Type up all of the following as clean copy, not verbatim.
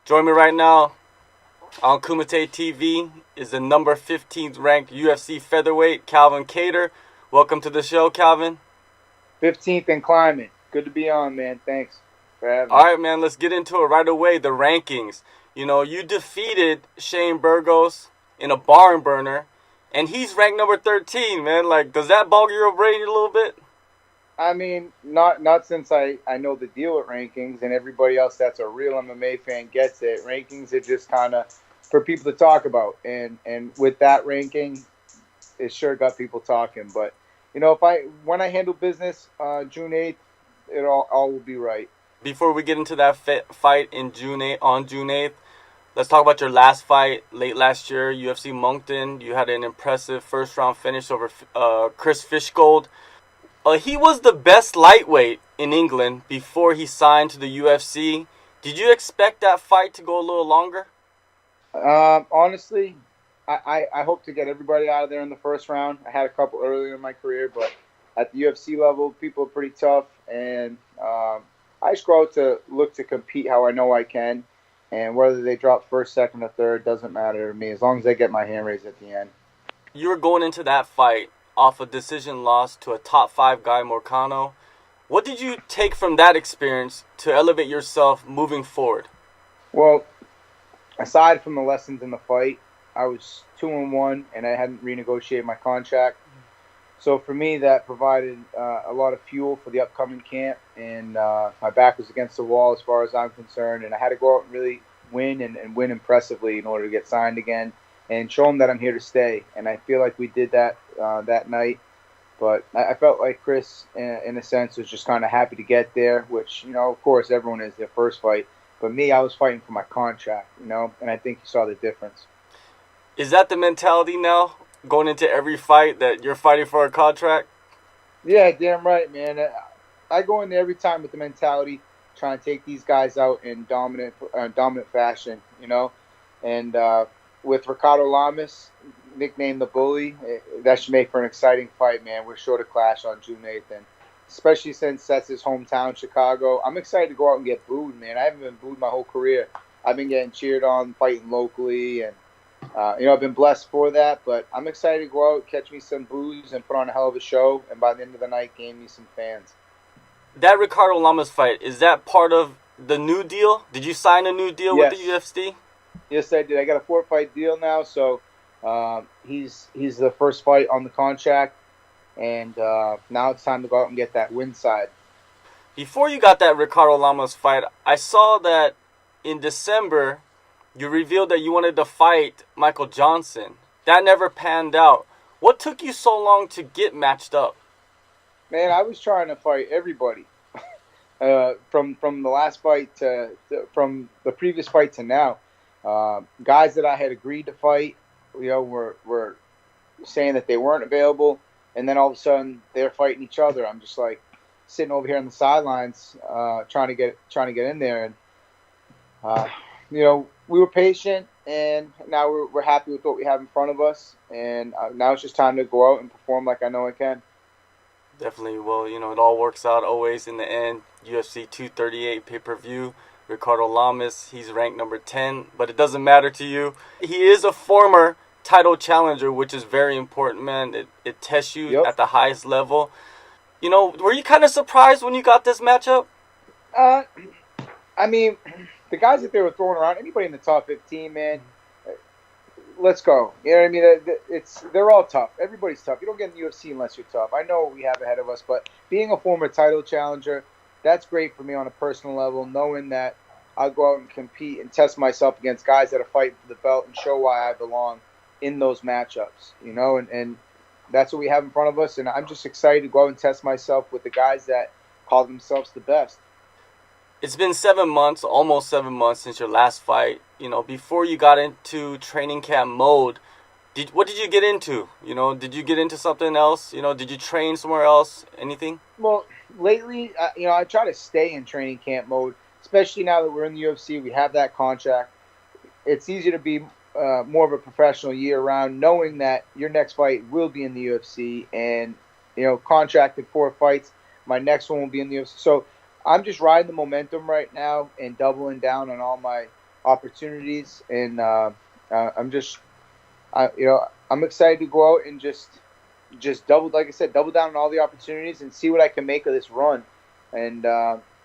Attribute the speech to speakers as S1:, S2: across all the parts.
S1: Join me right now on Kumite TV is the number 15th ranked UFC featherweight, Calvin Kattar. Welcome to the show, Calvin.
S2: 15th in climbing. Good to be on, man. Thanks for having
S1: All
S2: me.
S1: right, man, let's get into it right away. The rankings. You defeated Shane Burgos in a barn burner, and he's ranked number 13, man. Like, does that bog your brain a little bit?
S2: I mean, not since I know the deal with rankings, and everybody else that's a real MMA fan gets it. Rankings are just kind of for people to talk about, and with that ranking, it sure got people talking. But if when I handle business, June 8th, it all will be right.
S1: Before we get into that fight in June 8th, let's talk about your last fight late last year, UFC Moncton. You had an impressive first round finish over Chris Fishgold. He was the best lightweight in England before he signed to the UFC. Did you expect that fight to go a little longer?
S2: Honestly, I hope to get everybody out of there in the first round. I had a couple earlier in my career, but at the UFC level, people are pretty tough, and I just go out to look to compete how I know I can, and whether they drop first, second, or third doesn't matter to me as long as I get my hand raised at the end.
S1: You were going into that fight off a decision loss to a top 5 guy, Moicano. What did you take from that experience to elevate yourself moving forward?
S2: Well, aside from the lessons in the fight, I was 2-1, and I hadn't renegotiated my contract. So for me, that provided a lot of fuel for the upcoming camp, and my back was against the wall as far as I'm concerned, and I had to go out and really win and win impressively in order to get signed again and show them that I'm here to stay. And I feel like we did that that night. But I felt like Chris, in a sense, was just kind of happy to get there, which, of course, everyone is their first fight. But me, I was fighting for my contract, and I think you saw the difference.
S1: Is that the mentality now, going into every fight, that you're fighting for a contract?
S2: Yeah, damn right, man. I go in there every time with the mentality trying to take these guys out in dominant fashion, And with Ricardo Lamas, nicknamed the Bully, that should make for an exciting fight, man. We're sure to clash on June 8th, and especially since that's his hometown, Chicago. I'm excited to go out and get booed, man. I haven't been booed my whole career. I've been getting cheered on, fighting locally, and I've been blessed for that, but I'm excited to go out, catch me some booze, and put on a hell of a show, and by the end of the night, gain me some fans.
S1: That Ricardo Lamas fight, is that part of the new deal? Did you sign a new deal with the
S2: Yes,
S1: UFC?
S2: yes, I did. I got a 4-fight deal now, so he's the first fight on the contract, and now it's time to go out and get that win side.
S1: Before you got that Ricardo Lamas fight, I saw that in December you revealed that you wanted to fight Michael Johnson. That never panned out. What took you so long to get matched up?
S2: Man, I was trying to fight everybody. From the last fight from the previous fight to now, guys that I had agreed to fight, were saying that they weren't available, and then all of a sudden they're fighting each other. I'm just like sitting over here on the sidelines, trying to get in there, and we were patient, and now we're happy with what we have in front of us, and now it's just time to go out and perform like I know I can.
S1: Definitely. Well, it all works out always in the end. UFC 238 pay-per-view. Ricardo Lamas, he's ranked number 10, but it doesn't matter to you. He is a former title challenger, which is very important, man. It tests you
S2: Yep.
S1: at the highest level. Were you kind of surprised when you got this matchup?
S2: Uh, I mean, the guys that they were throwing around, anybody in the top 15, man, let's go. You know what I mean? They're all tough. Everybody's tough. You don't get in the UFC unless you're tough. I know what we have ahead of us, but being a former title challenger, that's great for me on a personal level, knowing that I'll go out and compete and test myself against guys that are fighting for the belt and show why I belong in those matchups, and that's what we have in front of us, and I'm just excited to go out and test myself with the guys that call themselves the best.
S1: It's been 7 months, almost 7 months since your last fight. Before you got into training camp mode, what did you get into? Did you get into something else? Did you train somewhere else? Anything?
S2: Well, lately, I try to stay in training camp mode, especially now that we're in the UFC. We have that contract. It's easier to be more of a professional year round, knowing that your next fight will be in the UFC, and contracted 4 fights. My next one will be in the UFC. So I'm just riding the momentum right now and doubling down on all my opportunities, and I'm excited to go out and just like I said, double down on all the opportunities and see what I can make of this run. And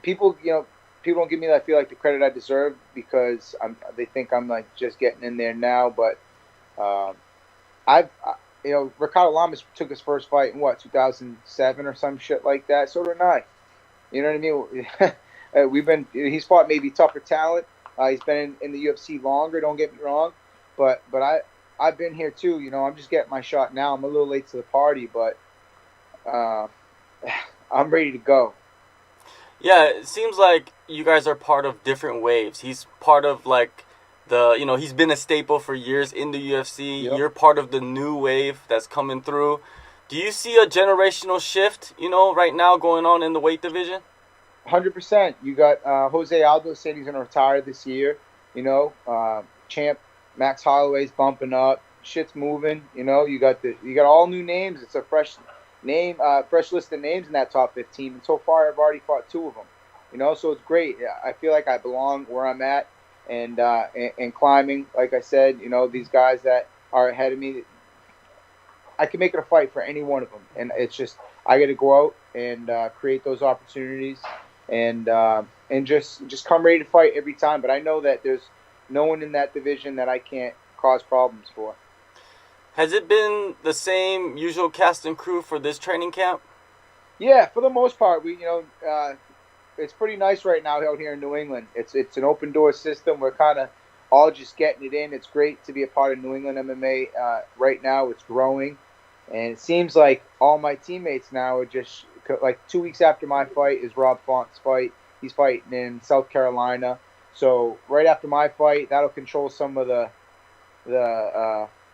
S2: people, people don't give me, I feel like, the credit I deserve because they think I'm like just getting in there now. But uh, Ricardo Lamas took his first fight in 2007 or some shit like that. So did I. You know what I mean? He's fought maybe tougher talent. He's been in the UFC longer. Don't get me wrong, but I've been here too. I'm just getting my shot now. I'm a little late to the party, but I'm ready to go.
S1: Yeah, it seems like you guys are part of different waves. He's part of like he's been a staple for years in the UFC.
S2: Yep.
S1: You're part of the new wave that's coming through. Do you see a generational shift, right now going on in the weight division?
S2: 100%. You got Jose Aldo saying he's going to retire this year. Champ Max Holloway's bumping up. Shit's moving. You got all new names. It's a fresh list of names in that top 15. And so far, I've already fought 2 of them. So it's great. I feel like I belong where I'm at, and climbing. Like I said, these guys that are ahead of me, I can make it a fight for any one of them. And it's just I got to go out and create those opportunities, and just come ready to fight every time. But I know that there's no one in that division that I can't cause problems for.
S1: Has it been the same usual cast and crew for this training camp?
S2: Yeah, for the most part, it's pretty nice right now out here in New England. It's an open door system. We're kind of all just getting it in. It's great to be a part of New England MMA right now. It's growing, and it seems like all my teammates now are just like 2 weeks after my fight is Rob Font's fight. He's fighting in South Carolina. So right after my fight, that'll control some of the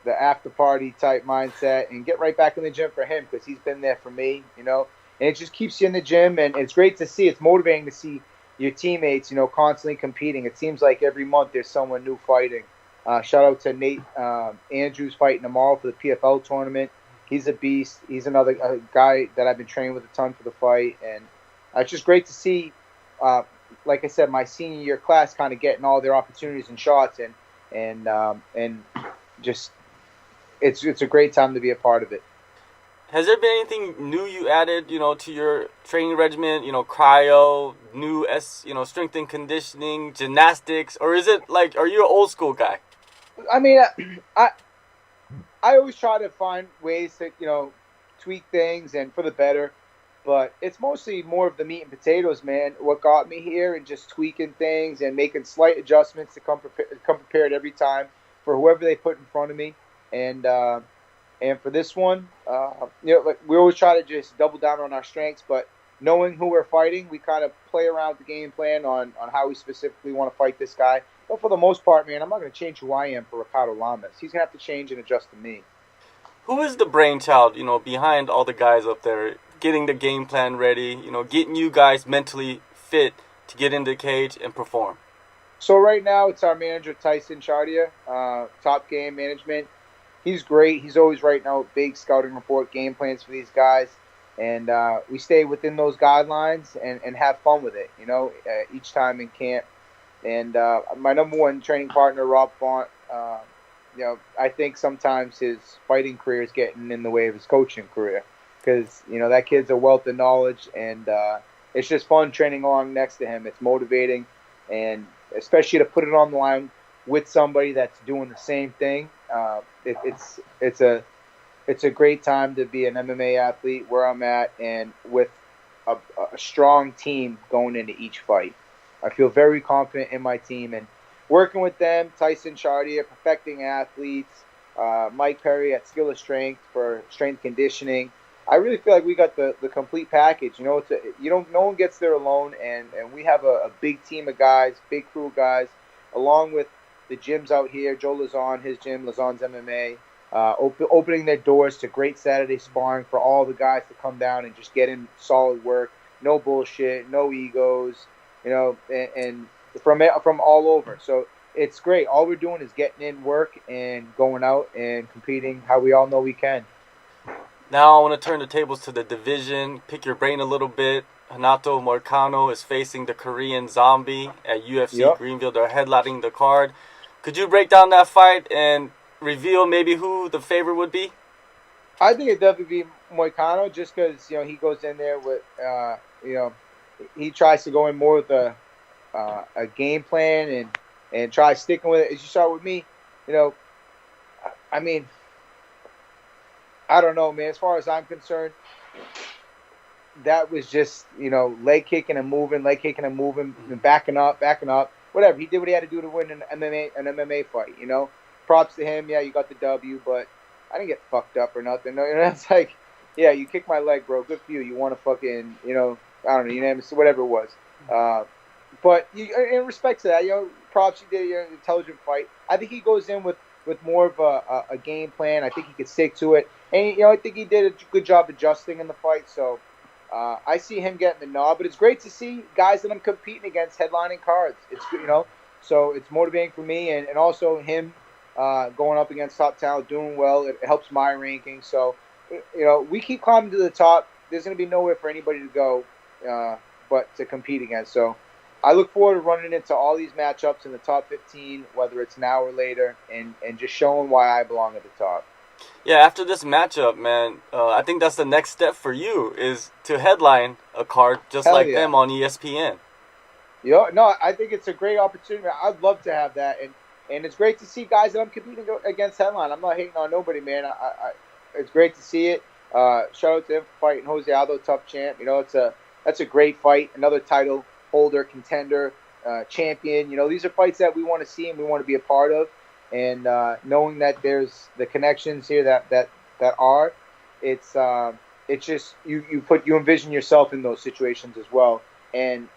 S2: after party type mindset and get right back in the gym for him because he's been there for me, and it just keeps you in the gym, and it's great to see. It's motivating to see your teammates, constantly competing. It seems like every month there's someone new fighting. Shout out to Nate Andrews fighting tomorrow for the PFL tournament. He's a beast. He's another guy that I've been training with a ton for the fight, and it's just great to see. Like I said, my senior year class kind of getting all their opportunities and shots, and just it's a great time to be a part of it.
S1: Has there been anything new you added, to your training regimen? Cryo, new strength and conditioning, gymnastics, or is it like, are you an old school guy?
S2: I mean, I always try to find ways to tweak things and for the better. But it's mostly more of the meat and potatoes, man. What got me here, and just tweaking things and making slight adjustments to come prepared every time for whoever they put in front of me. And for this one, like we always try to just double down on our strengths. But knowing who we're fighting, we kind of play around with the game plan on how we specifically want to fight this guy. But for the most part, man, I'm not going to change who I am for Ricardo Lamas. He's going to have to change and adjust to me.
S1: Who is the brainchild, behind all the guys up there? Getting the game plan ready, getting you guys mentally fit to get into the cage and perform?
S2: So right now it's our manager, Tyson Chartier, Top Game Management. He's great. He's always writing out big scouting report game plans for these guys. And we stay within those guidelines and have fun with it, each time in camp. And my number one training partner, Rob Font, I think sometimes his fighting career is getting in the way of his coaching career. Because, that kid's a wealth of knowledge, and it's just fun training along next to him. It's motivating, and especially to put it on the line with somebody that's doing the same thing. It's a great time to be an MMA athlete where I'm at, and with a strong team going into each fight. I feel very confident in my team, and working with them, Tyson Chartier, perfecting athletes, Mike Perry at Skill of Strength for strength conditioning. I really feel like we got the complete package. No one gets there alone, and we have a big team of guys, big crew of guys, along with the gyms out here. Joe Lazon, his gym, Lazon's MMA, opening their doors to great Saturday sparring for all the guys to come down and just get in solid work. No bullshit, no egos, and from all over. So it's great. All we're doing is getting in work and going out and competing how we all know we can.
S1: Now I want to turn the tables to the division, pick your brain a little bit. Inato Marcano is facing the Korean Zombie at UFC
S2: Yep.
S1: Greenville. They're headlining the card. Could you break down that fight and reveal maybe who the favorite would be?
S2: I think it'd definitely be Moicano, just because he goes in there with you know he tries to go in more with a game plan and try sticking with it. As you saw with me, you know, I mean, I don't know, man. As far as I'm concerned, that was just leg kicking and moving, and backing up. Whatever, he did what he had to do to win an MMA fight. Props to him. Yeah, you got the W, but I didn't get fucked up or nothing. No, it's like, yeah, you kicked my leg, bro. Good for you. You want to fucking, I don't know, whatever it was. But in respect to that, props, you did an intelligent fight. I think he goes in with more of a game plan. I think he could stick to it, and I think he did a good job adjusting in the fight. So I see him getting the nod. But it's great to see guys that I'm competing against headlining cards. It's good, so it's motivating for me, and also him going up against top talent, doing well. It helps my ranking. So we keep climbing to the top. There's going to be nowhere for anybody to go but to compete against. So I look forward to running into all these matchups in the top 15, whether it's now or later, and just showing why I belong at the top.
S1: Yeah, after this matchup, man, I think that's the next step for you, is to headline a card just
S2: Hell
S1: like
S2: yeah.
S1: them on ESPN.
S2: No, I think it's a great opportunity. I'd love to have that, and it's great to see guys that I'm competing against headline. I'm not hating on nobody, man. It's great to see it. Shout out to him for fighting Jose Aldo, tough champ. That's a great fight. Another title holder, contender, champion. These are fights that we want to see and we want to be a part of. And knowing that there's the connections here that are, it's just you envision yourself in those situations as well. And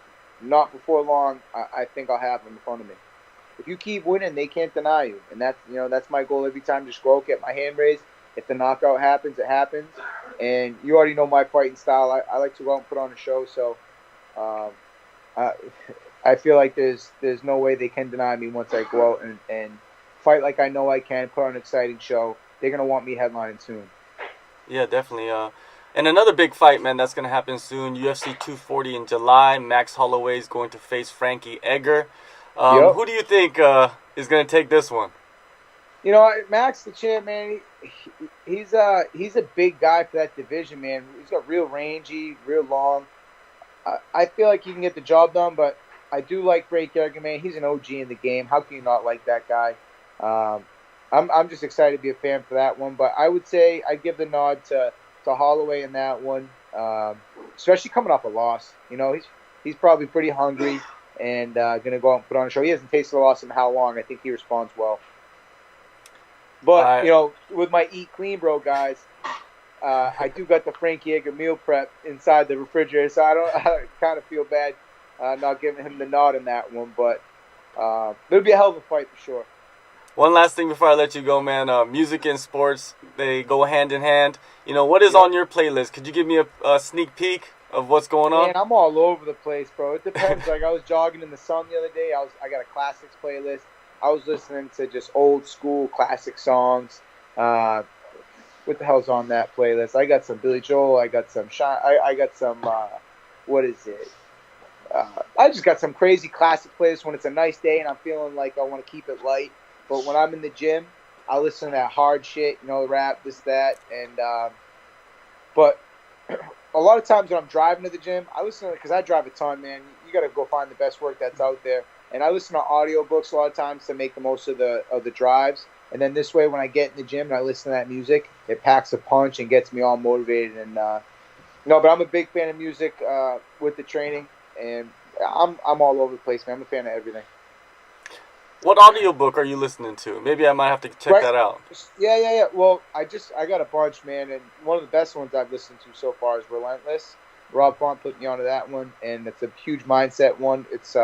S2: not before long, I think I'll have them in front of me. If you keep winning, they can't deny you, and that's my goal every time. Just go get my hand raised. If the knockout happens, it happens. And you already know my fighting style. I like to go out and put on a show. So I feel like there's no way they can deny me once I go out and fight like I know I can, put on an exciting show. They're going to want me headlining soon.
S1: Yeah, definitely. And another big fight, man, that's going to happen soon. UFC 240 in July. Max Holloway is going to face Frankie Edgar.
S2: Yep.
S1: Who do you think is going to take this one?
S2: Max, the champ, man, he's a big guy for that division, man. He's got real rangy, real long. I feel like he can get the job done, but I do like Frankie Edgar, man. He's an OG in the game. How can you not like that guy? I'm just excited to be a fan for that one. But I would say I'd give the nod to Holloway in that one, especially coming off a loss. He's probably pretty hungry and going to go out and put on a show. He hasn't tasted a loss in how long. I think he responds well. But, with my Eat Clean Bro guys, I do got the Frankie Edgar meal prep inside the refrigerator, so I kind of feel bad not giving him the nod in that one. But it'll be a hell of a fight for sure.
S1: One last thing before I let you go, man. Music and sports, they go hand in hand. What is on your playlist? Could you give me a sneak peek of what's going on?
S2: Man, I'm all over the place, bro. It depends. Like, I was jogging in the sun the other day. I got a classics playlist. I was listening to just old school classic songs. What the hell's on that playlist? I got some Billy Joel. I got some I got some what is it? I just got some crazy classic playlists when it's a nice day and I'm feeling like I want to keep it light. But when I'm in the gym, I listen to that hard shit, rap, this, that, and but a lot of times when I'm driving to the gym, I listen to it because I drive a ton, man. You got to go find the best work that's out there. And I listen to audiobooks a lot of times to make the most of the drives. And then this way, when I get in the gym and I listen to that music, it packs a punch and gets me all motivated. And but I'm a big fan of music with the training, and I'm all over the place, man. I'm a fan of everything.
S1: What audiobook are you listening to? Maybe I might have to check that out.
S2: Yeah. Well, I got a bunch, man, and one of the best ones I've listened to so far is Relentless. Rob Font put me onto that one, and it's a huge mindset one. It's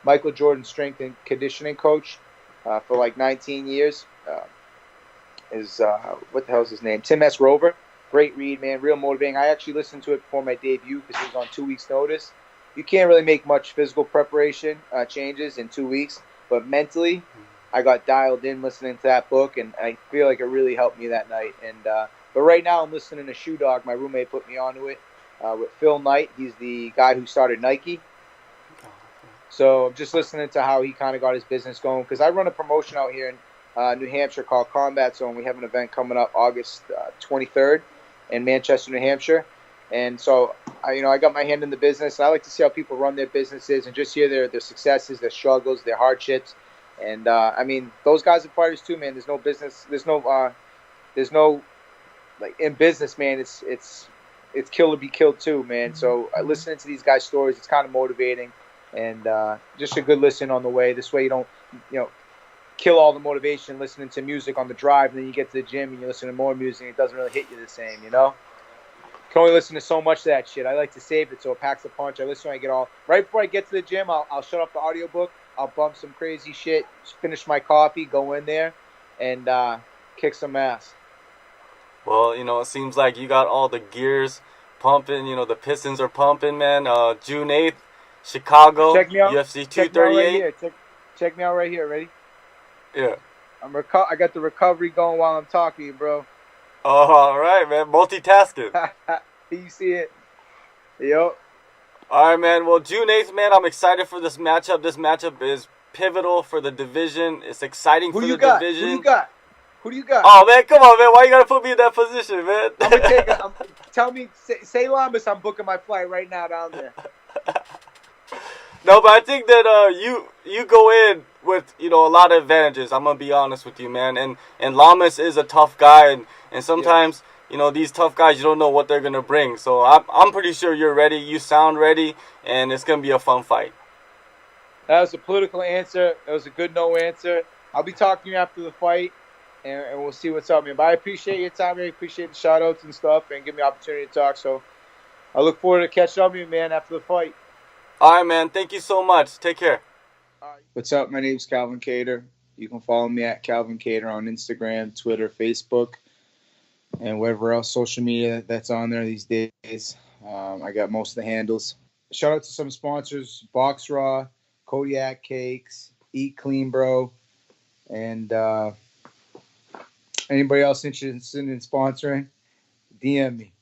S2: Michael Jordan's strength and conditioning coach for like 19 years. What the hell's his name? Tim S. Rover. Great read, man. Real motivating. I actually listened to it before my debut because it was on 2 weeks' notice. You can't really make much physical preparation changes in 2 weeks. But mentally, I got dialed in listening to that book, and I feel like it really helped me that night. And but right now, I'm listening to Shoe Dog. My roommate put me onto it, with Phil Knight. He's the guy who started Nike. So I'm just listening to how he kind of got his business going, because I run a promotion out here in New Hampshire called Combat Zone. We have an event coming up August 23rd in Manchester, New Hampshire. And so, I got my hand in the business, and I like to see how people run their businesses and just hear their successes, their struggles, their hardships. And, those guys are fighters too, man. There's no business. There's no, like, in business, man, it's kill or be killed too, man. So listening to these guys' stories, it's kind of motivating. And just a good listen on the way. This way you don't, kill all the motivation listening to music on the drive, and then you get to the gym and you listen to more music, and it doesn't really hit you the same, You can only listen to so much of that shit. I like to save it so it packs a punch. I listen when I get right before I get to the gym, I'll shut up the audiobook. I'll bump some crazy shit, finish my coffee, go in there, and kick some ass.
S1: Well, it seems like you got all the gears pumping. The Pistons are pumping, man. June 8th, Chicago,
S2: Check me out.
S1: UFC 238.
S2: Check me out right here. Ready?
S1: Yeah.
S2: I got the recovery going while I'm talking to you, bro.
S1: Oh, all right, man. Multitasking.
S2: You see it? Yo.
S1: All right, man. Well, June 8th, man, I'm excited for this matchup. This matchup is pivotal for the division. It's exciting for the division.
S2: Who do you got?
S1: Oh, man, come on, man. Why you got to put me in that position, man?
S2: I'm going to take it. Tell me, say Lamas, I'm booking my flight right now down there.
S1: No, but I think that you go in with a lot of advantages. I'm gonna be honest with you, man. And Lamas is a tough guy, and sometimes these tough guys, you don't know what they're gonna bring. So I'm pretty sure you're ready. You sound ready, and it's gonna be a fun fight.
S2: That was a political answer. That was a good no answer. I'll be talking to you after the fight, and we'll see what's up, man. But I appreciate your time. I appreciate the shout outs and stuff, and give me the opportunity to talk. So I look forward to catching up with you, man, after the fight.
S1: All right, man. Thank you so much. Take care.
S2: What's up? My name's Calvin Kattar. You can follow me at Calvin Kattar on Instagram, Twitter, Facebook, and whatever else social media that's on there these days. I got most of the handles. Shout out to some sponsors: Box Raw, Kodiak Cakes, Eat Clean Bro, and anybody else interested in sponsoring, DM me.